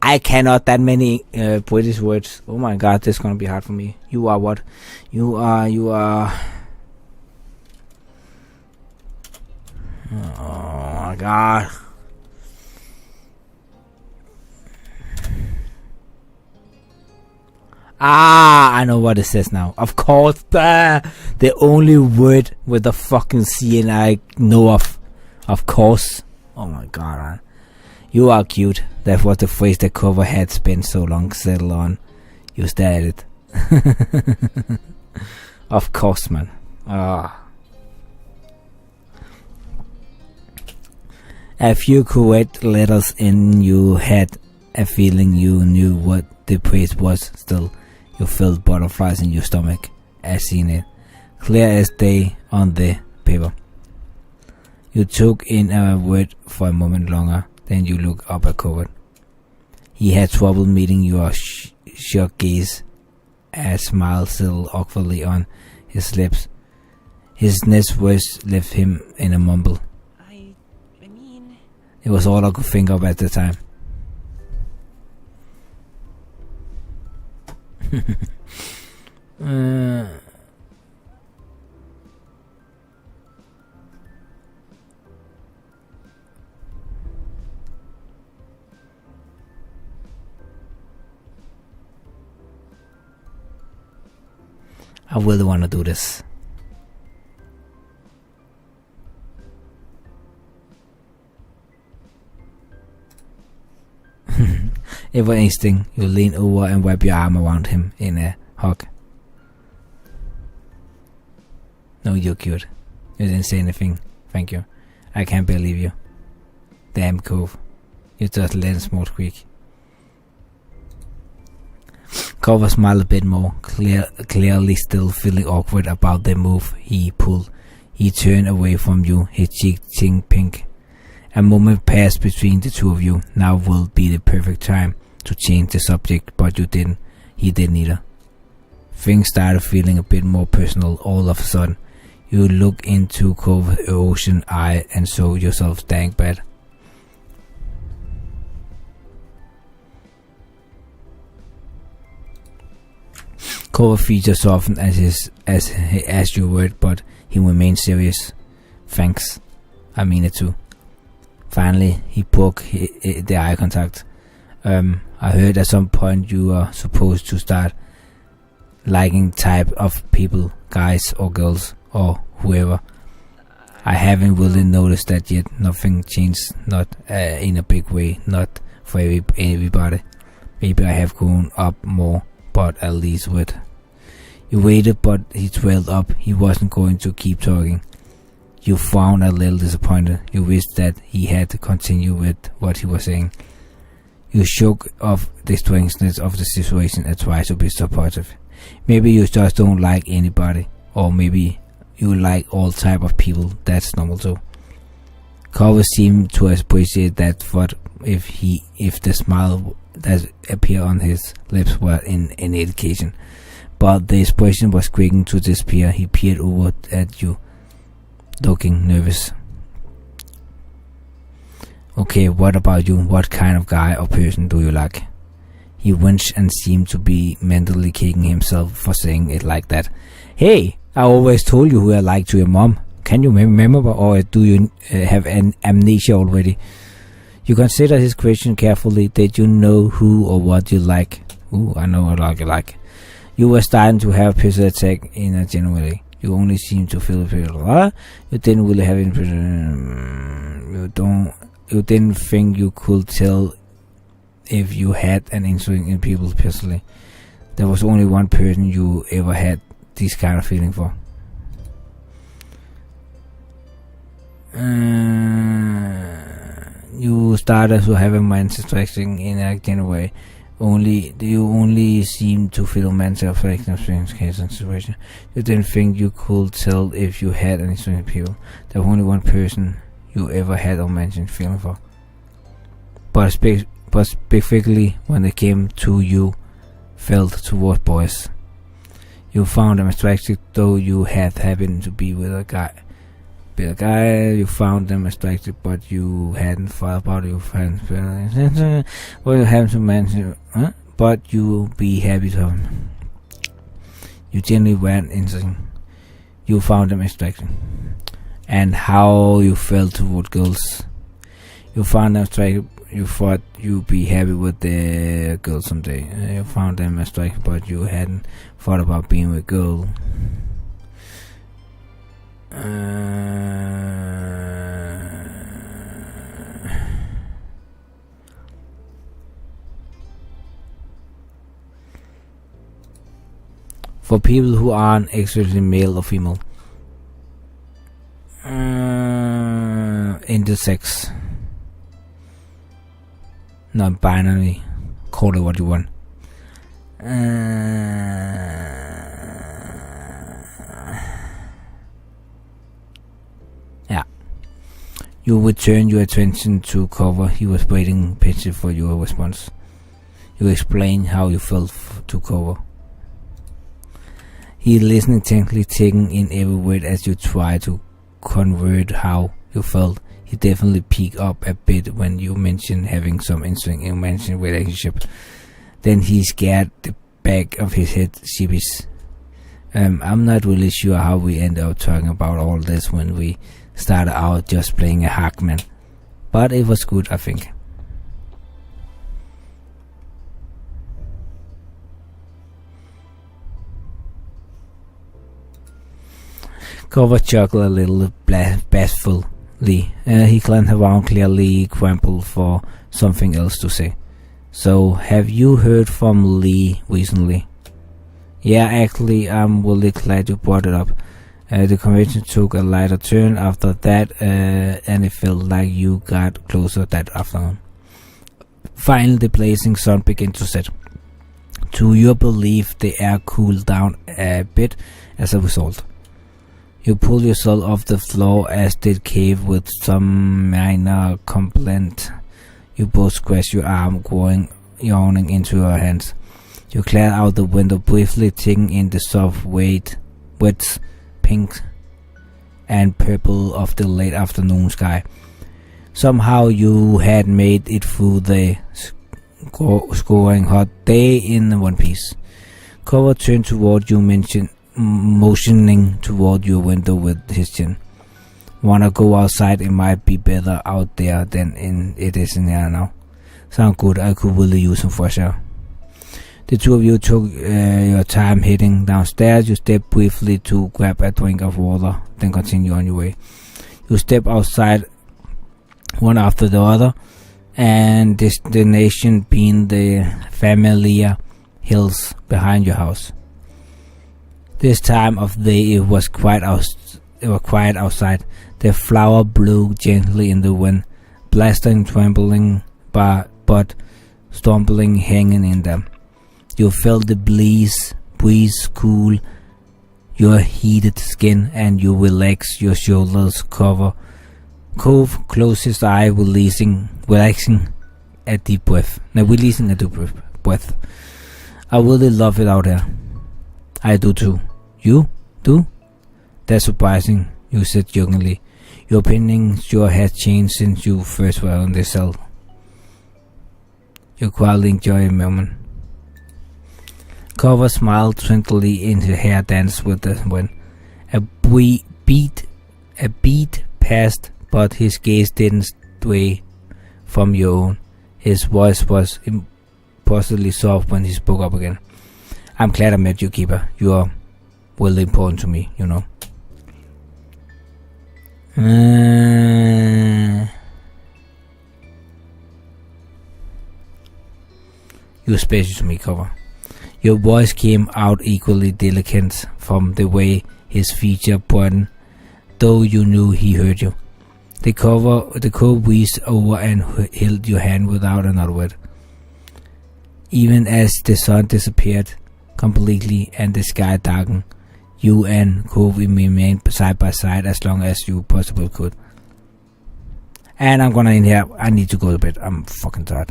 I cannot that many British words. Oh my god, this is gonna be hard for me. You are what? You are. Oh my god. I know what it says now. Of course, the only word with the fucking C and I know of. Of course. Oh my god, man. You are cute. That was the phrase that Cover had spent so long settled on. You stared at it. Of course, man. A few correct letters in, you had a feeling you knew what the praise was. Still, you felt butterflies in your stomach as seen it, clear as day on the paper. You took in a word for a moment longer. Then you look up at Cover. He had trouble meeting your shocked gaze. A smile settled awkwardly on his lips. His next words left him in a mumble. I mean... It was all I could think of at the time. I really want to do this. Ever instinct, you lean over and wrap your arm around him in a hug. No, you're cute. You didn't say anything. Thank you. I can't believe you. Damn, Cove. You just let a small squeak. Cover smiled a bit more, clearly still feeling awkward about the move he pulled. He turned away from you, his cheek tinted pink. A moment passed between the two of you. Now will be the perfect time to change the subject, but you didn't. He didn't either. Things started feeling a bit more personal all of a sudden. You look into Cove's ocean eye and saw yourself staring bad. Cover features softened as your word, but he remained serious. Thanks. I mean it too. Finally, he broke the eye contact. I heard at some point you are supposed to start liking type of people, guys or girls or whoever. I haven't really noticed that yet. Nothing changed, not in a big way, not for everybody. Maybe I have grown up more, but at least with. You waited, but he trailed up. He wasn't going to keep talking. You frowned a little disappointed. You wished that he had to continue with what he was saying. You shook off the strangeness of the situation and tried to be supportive. Maybe you just don't like anybody, or maybe you like all type of people. That's normal too. Cove seemed to appreciate that thought if the smile that appeared on his lips were in any indication. But the expression was quick to disappear. He peered over at you, looking nervous. Okay, what about you? What kind of guy or person do you like? He winced and seemed to be mentally kicking himself for saying it like that. Hey, I always told you who I like to your mom. Can you remember, or do you have an amnesia already? You consider his question carefully. Did you know who or what you like? Ooh, I know what you like. You were starting to have physical attack in a general way. You only seem to feel it. You didn't really have it. You didn't think you could tell if you had an interest in people personally. There was only one person you ever had this kind of feeling for. You started to have a man's attraction in a general way. You only seem to feel man's attraction in case and situation. You didn't think you could tell if you had an interest in people. There was only one person you ever had a mentioned feeling for. But specifically when it came to you felt toward boys. You found them attractive, though you had happened to be with a guy. You found them attractive, but you hadn't thought about it. You have to mention, but you be happy to have them. You generally went into. You found them attractive. And how you felt toward girls. You found them attractive. You thought you'd be happy with the girl someday. You found them attractive, but you hadn't thought about being with a girl. For people who aren't actually male or female. Intersex. Non-binary. Call it what you want. Yeah. You would turn your attention to Cover. He was waiting patiently for your response. You explained how you felt to Cover. He listened intently, taking in every word as you tried to convert how you felt. He definitely peaked up a bit when you mentioned having some interesting romantic relationship. Then he scared the back of his head sheepish. I'm not really sure how we ended up talking about all this when we started out just playing a hackman. But it was good, I think. Cover chuckled a little bashfully. He glanced around, clearly crumpled for something else to say. So, have you heard from Lee recently? Yeah, actually, I'm really glad you brought it up. The conversation took a lighter turn after that, and it felt like you got closer that afternoon. Finally, the blazing sun began to set. To your belief, the air cooled down a bit as a result. You pulled yourself off the floor, as did Cave, with some minor complaint. You both scratched your arm, yawning into your hands. You glared out the window briefly, taking in the soft wet pink and purple of the late afternoon sky. Somehow you had made it through the scoring hot day in one piece. Cover turned toward you, motioning toward your window with his chin. Wanna go outside? It might be better out there than it is in there now. Sound good. I could really use some fresh air. The two of you took your time heading downstairs. You stepped briefly to grab a drink of water, then continue on your way. You step outside one after the other, and destination being the familiar hills behind your house. This time of day it was quiet outside. The flower blew gently in the wind, blasting, trembling, but stumbling, hanging in there. You felt the breeze cool your heated skin, and you relax your shoulders. Cove closed his eye, relaxing a deep breath. Releasing a deep breath. I really love it out here. I do too. You do? That's surprising, you said jokingly. Your opinion sure has changed since you first were on this cell. You quietly enjoy a moment. Cove smiled twinkly in her hair, danced with the wind. A beat passed, but his gaze didn't stray from your own. His voice was impossibly soft when he spoke up again. I'm glad I met you, Kiba. You are really important to me, you know. You're special to me, Cove. Your voice came out equally delicate from the way his feature pointed, though you knew he heard you. The cove reached over and held your hand without another word. Even as the sun disappeared completely and the sky darkened, you and Cove remained side by side as long as you possibly could. And I'm gonna end here. I need to go to bed. I'm fucking tired.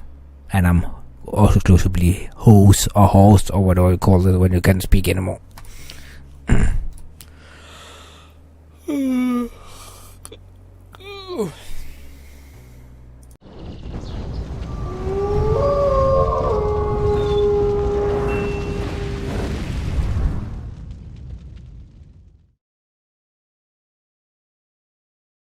And I'm also close to be host or whatever you call it when you can't speak anymore.